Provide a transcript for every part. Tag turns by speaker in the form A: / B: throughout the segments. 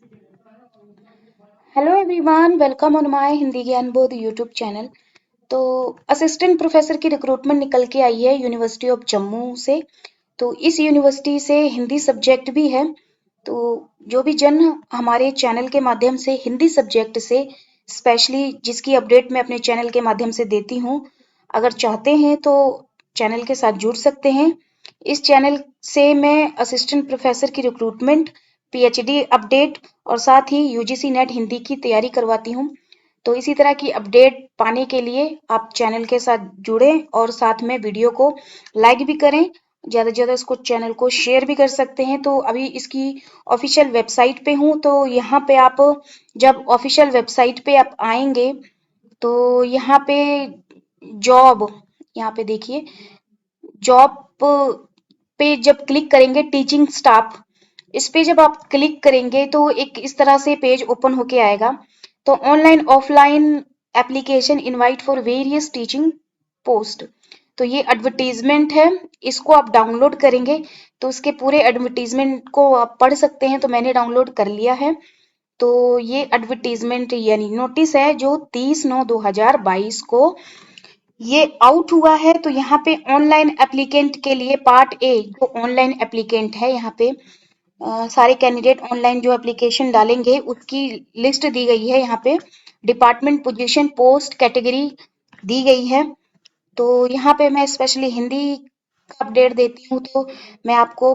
A: Hello everyone, welcome on my Hindi ज्ञान बोध YouTube channel. तो असिस्टेंट प्रोफेसर की रिक्रूटमेंट निकल के आई है यूनिवर्सिटी ऑफ जम्मू से। तो इस यूनिवर्सिटी से हिंदी सब्जेक्ट भी है। तो जो भी जन हमारे चैनल के माध्यम से हिंदी सब्जेक्ट से स्पेशली जिसकी अपडेट मैं अपने चैनल के माध्यम से देती हूँ, अगर चाहते हैं तो चैनल के साथ जुड़ सकते हैं। इस चैनल से मैं असिस्टेंट प्रोफेसर की रिक्रूटमेंट, पीएचडी अपडेट और साथ ही यूजीसी नेट हिंदी की तैयारी करवाती हूँ। तो इसी तरह की अपडेट पाने के लिए आप चैनल के साथ जुड़ें और साथ में वीडियो को लाइक भी करें। ज़्यादा से ज़्यादा इसको चैनल को शेयर भी कर सकते हैं। तो अभी इसकी ऑफिशियल वेबसाइट पे हूँ। तो यहाँ पे आप जब ऑफिशियल वेबसाइट पे आप आएंगे तो यहाँ पे जॉब, यहाँ पे देखिए जॉब पे जब क्लिक करेंगे टीचिंग स्टाफ, इस पे जब आप क्लिक करेंगे तो एक इस तरह से पेज ओपन होके आएगा। तो online offline application invite for various teaching post, तो ये एडवर्टीजमेंट है। इसको आप डाउनलोड करेंगे तो उसके पूरे एडवर्टीजमेंट को आप पढ़ सकते हैं। तो मैंने डाउनलोड कर लिया है। तो ये एडवर्टीजमेंट यानी नोटिस है जो 30/9/2022 को ये आउट हुआ है। तो यहाँ पे ऑनलाइन एप्लीकेंट के लिए पार्ट ए, जो ऑनलाइन एप्लीकेंट है यहाँ पे सारे कैंडिडेट ऑनलाइन जो एप्लीकेशन डालेंगे उसकी लिस्ट दी गई है। यहाँ पे डिपार्टमेंट, पोजीशन, पोस्ट, कैटेगरी दी गई है। तो यहाँ पे मैं स्पेशली हिंदी का अपडेट देती हूँ। तो मैं आपको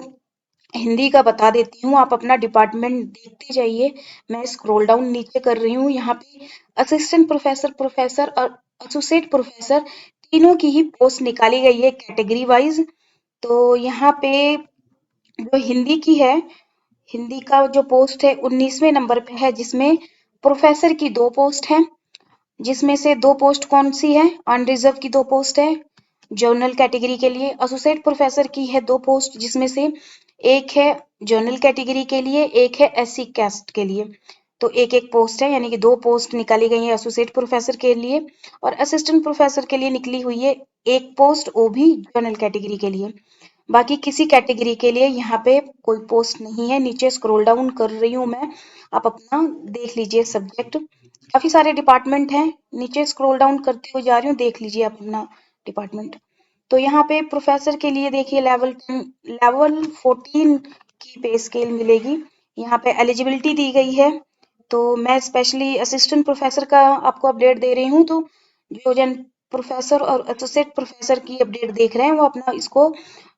A: हिंदी का बता देती हूँ, आप अपना डिपार्टमेंट देखते जाइए। मैं स्क्रॉल डाउन नीचे कर रही हूँ। यहाँ पे असिस्टेंट प्रोफेसर, प्रोफेसर और एसोसिएट प्रोफेसर तीनों की ही पोस्ट निकाली गई है कैटेगरी वाइज। तो यहाँ पे जो हिंदी की है, हिंदी का जो पोस्ट है 19वें नंबर पे है, जिसमें प्रोफेसर की 2 पोस्ट हैं। जिसमें से 2 पोस्ट कौन सी है? अनरिजर्व की 2 पोस्ट है जर्नल कैटेगरी के लिए। एसोसिएट प्रोफेसर की है 2 पोस्ट, जिसमें से एक है जर्नल कैटेगरी के लिए, एक है एससी कैस्ट के लिए। तो एक एक पोस्ट है, यानी कि 2 पोस्ट निकाली गई है एसोसिएट प्रोफेसर के लिए। और असिस्टेंट प्रोफेसर के लिए निकली हुई है एक पोस्ट, वो भी जर्नल कैटेगरी के लिए। बाकी किसी कैटेगरी के लिए यहाँ पे कोई पोस्ट नहीं है। नीचे स्क्रॉल डाउन कर रही हूँ मैं, आप अपना देख लीजिए सब्जेक्ट। काफी सारे डिपार्टमेंट हैं, नीचे स्क्रॉल डाउन करते हुए जा रही हूँ, देख लीजिए आप अपना डिपार्टमेंट। तो यहाँ पे प्रोफेसर के लिए देखिए लेवल 14 की पे स्केल मिलेगी। यहाँ पे एलिजिबिलिटी दी गई है। तो मैं स्पेशली असिस्टेंट प्रोफेसर का आपको अपडेट दे रही हूँ। तो जो जन प्रोफेसर और एसोसिएट प्रोफेसर की अपडेट देख रहे हैं वो अपना इसको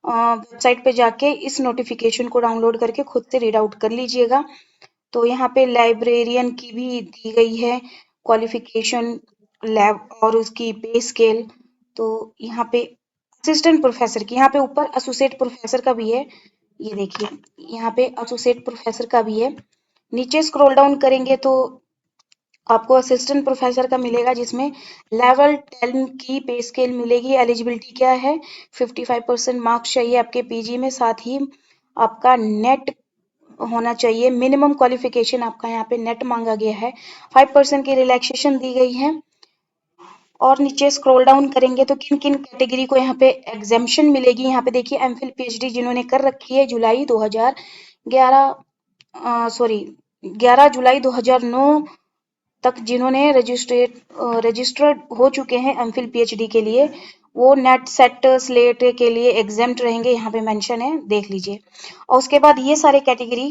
A: वेबसाइट पे जाके इस नोटिफिकेशन को डाउनलोड करके खुद से रीड आउट कर लीजिएगा। तो यहाँ पे लाइब्रेरियन की भी दी गई है क्वालिफिकेशन, लैब और उसकी पे स्केल। तो यहाँ पे असिस्टेंट प्रोफेसर की, यहाँ पे ऊपर एसोसिएट प्रोफेसर का भी है। ये देखिए यहाँ पे एसोसिएट प्रोफेसर का भी है। नीचे स्क्रॉल डाउन करेंगे तो आपको असिस्टेंट प्रोफेसर का मिलेगा, जिसमें लेवल 10 की पे स्केल मिलेगी। एलिजिबिलिटी क्या है? 55% मार्क्स चाहिए आपके पीजी में, साथ ही आपका नेट होना चाहिए। मिनिमम क्वालिफिकेशन आपका यहाँ पे नेट मांगा गया है। 5% की रिलैक्सेशन दी गई है। और नीचे स्क्रॉल डाउन करेंगे तो किन किन कैटेगरी को यहाँ पे एग्जेम्पशन मिलेगी। यहाँ पे देखिए एमफिल पीएचडी जिन्होंने कर रखी है जुलाई 2011, सॉरी 11 जुलाई 2009 तक, जिन्होंने रजिस्टर्ड हो चुके हैं एमफिल पीएचडी के लिए, वो नेट सेट स्लेट के लिए एग्जेम्प्ट रहेंगे। यहाँ पे मेंशन है, देख लीजिए। और उसके बाद ये सारे कैटेगरी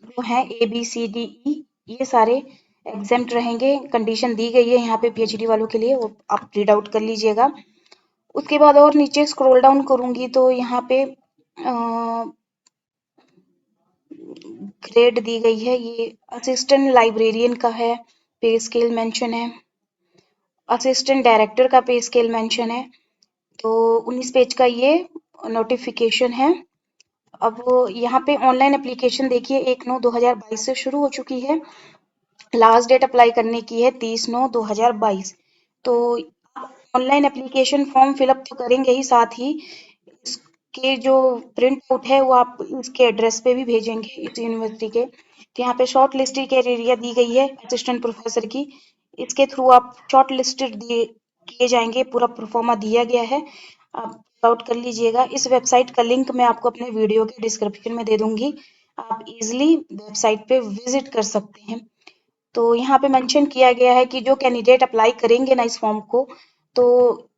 A: जो है A B C D E, ये सारे एग्जेम्प्ट रहेंगे। कंडीशन दी गई है यहाँ पे पीएचडी वालों के लिए, वो आप रीड आउट कर लीजिएगा। उसके बाद और नीचे स्क्रॉल डाउन करूंगी तो यहाँ पे ग्रेड दी गई है। ये असिस्टेंट लाइब्रेरियन का है, पे स्केल मेंशन है। असिस्टेंट डायरेक्टर का पे स्केल मेंशन है। तो 19 पेज का ये नोटिफिकेशन है। अब यहाँ पे ऑनलाइन एप्लीकेशन देखिए 1/9/2022 से शुरू हो चुकी है। लास्ट डेट अप्लाई करने की है 30/9/2022। तो ऑनलाइन एप्लीकेशन फॉर्म फिलअप तो करेंगे ही, साथ ही इसके जो प्रिंट आउट है वो आप इसके एड्रेस पे भी भेजेंगे इस यूनिवर्सिटी के। तो यहाँ पे शॉर्ट लिस्टेड क्राइटेरिया दी गई है असिस्टेंट प्रोफेसर की, इसके थ्रू आप शॉर्ट लिस्टेड किए जाएंगे। पूरा प्रोफार्मा दिया गया है, आप आउट कर लीजिएगा। इस वेबसाइट का लिंक मैं आपको अपने वीडियो के डिस्क्रिप्शन में दे दूंगी, आप इजीली वेबसाइट पे विजिट कर सकते हैं। तो यहाँ पे मेंशन किया गया है कि जो कैंडिडेट अप्लाई करेंगे ना इस फॉर्म को, तो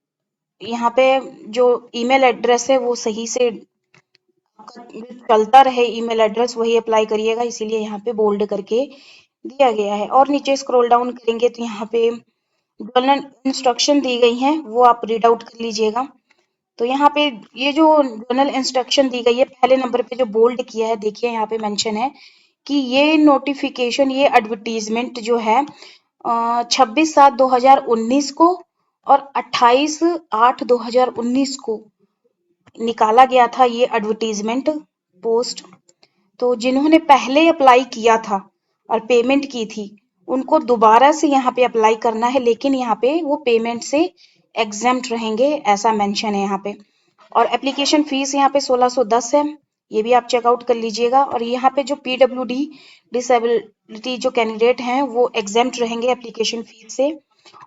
A: यहाँ पे जो ईमेल एड्रेस है वो सही से आपका जो चलता रहे ईमेल एड्रेस वही अप्लाई करिएगा, इसीलिए यहाँ पे बोल्ड करके दिया गया है। और नीचे स्क्रॉल डाउन करेंगे तो यहाँ पे जनरल इंस्ट्रक्शन दी गई हैं, वो आप रीड आउट कर लीजिएगा। तो यहाँ पे ये जो जनरल इंस्ट्रक्शन दी गई है, पहले नंबर पे जो बोल्ड किया है, देखिए यहाँ पे मेंशन है कि ये नोटिफिकेशन, ये एडवर्टीजमेंट जो है 26/7/2019 को और 28/8/2019 को निकाला गया था ये एडवर्टीजमेंट पोस्ट। तो जिन्होंने पहले अप्लाई किया था और पेमेंट की थी, उनको दोबारा से यहाँ पे अप्लाई करना है, लेकिन यहाँ पे वो पेमेंट से एग्जेम्प्ट रहेंगे, ऐसा मेंशन है यहाँ पे। और एप्लीकेशन फीस यहाँ पे 1610 है, ये भी आप चेकआउट कर लीजिएगा। और यहाँ पे जो PWD डिसेबिलिटी जो कैंडिडेट हैं वो एग्जेम्प्ट रहेंगे एप्लीकेशन फीस से।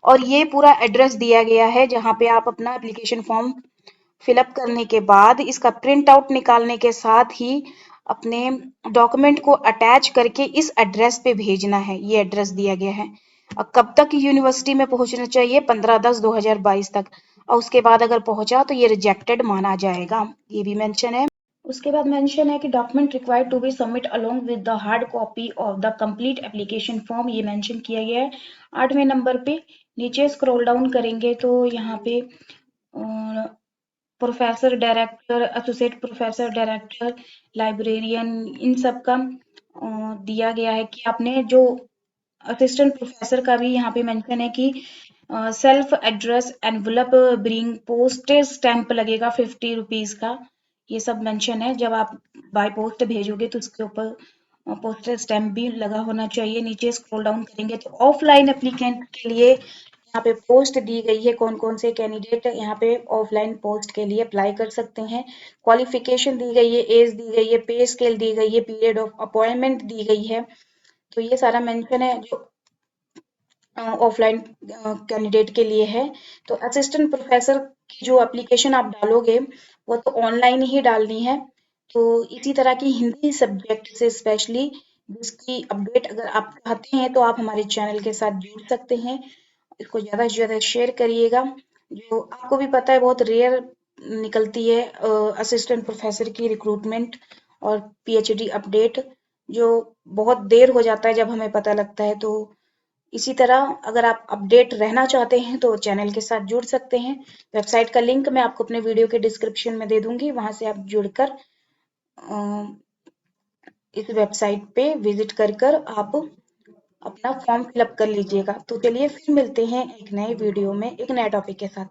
A: और ये पूरा एड्रेस दिया गया है जहाँ पे आप अपना एप्लीकेशन फॉर्म फिलअप करने के बाद इसका प्रिंट आउट निकालने के साथ ही अपने डॉक्यूमेंट को अटैच करके इस एड्रेस पे भेजना है। ये एड्रेस दिया गया है। और कब तक यूनिवर्सिटी में पहुंचना चाहिए? 15/10/2022 तक। और उसके बाद अगर पहुंचा तो ये रिजेक्टेड माना जाएगा, ये भी मेंशन है। उसके बाद मेंशन है कि document required to be submit along with the hard copy of the complete application form, ये मेंशन किया गया है 8वें नंबर पे। नीचे स्क्रॉल डाउन करेंगे तो यहाँ पे professor, director, associate professor, director, librarian, इन सब का दिया गया है कि आपने जो असिस्टेंट प्रोफेसर का भी यहाँ पे मेंशन है कि self address envelope bring postage stamp लगेगा 50 रुपीज का। ये सब मेंशन है। जब आप बाय पोस्ट भेजोगे तो उसके ऊपर पोस्टल स्टैंप भी लगा होना चाहिए। नीचे स्क्रॉल डाउन करेंगे तो ऑफलाइन एप्लीकेंट के लिए यहाँ पे पोस्ट दी गई है, कौन कौन से कैंडिडेट यहाँ पे ऑफलाइन पोस्ट के लिए अप्लाई कर सकते हैं। क्वालिफिकेशन दी गई है, एज दी गई है, पे स्केल दी गई है, पीरियड ऑफ अपॉइंटमेंट दी गई है। तो ये सारा मेंशन है जो ऑफलाइन कैंडिडेट के लिए है। तो असिस्टेंट प्रोफेसर की जो एप्लीकेशन आप डालोगे वो तो ऑनलाइन ही डालनी है। तो इसी तरह की हिंदी सब्जेक्ट से स्पेशली जिसकी अपडेट अगर आप चाहते हैं तो आप हमारे चैनल के साथ जुड़ सकते हैं। इसको ज़्यादा से ज़्यादा शेयर करिएगा। जो आपको भी पता है बहुत रेयर निकलती है असिस्टेंट प्रोफेसर की रिक्रूटमेंट और PhD अपडेट, जो बहुत देर हो जाता है जब हमें पता लगता है। तो इसी तरह अगर आप अपडेट रहना चाहते हैं तो चैनल के साथ जुड़ सकते हैं। वेबसाइट का लिंक मैं आपको अपने वीडियो के डिस्क्रिप्शन में दे दूंगी, वहां से आप जुड़कर इस वेबसाइट पे विजिट कर आप अपना फॉर्म फिलअप कर लीजिएगा। तो चलिए फिर मिलते हैं एक नए वीडियो में एक नए टॉपिक के साथ।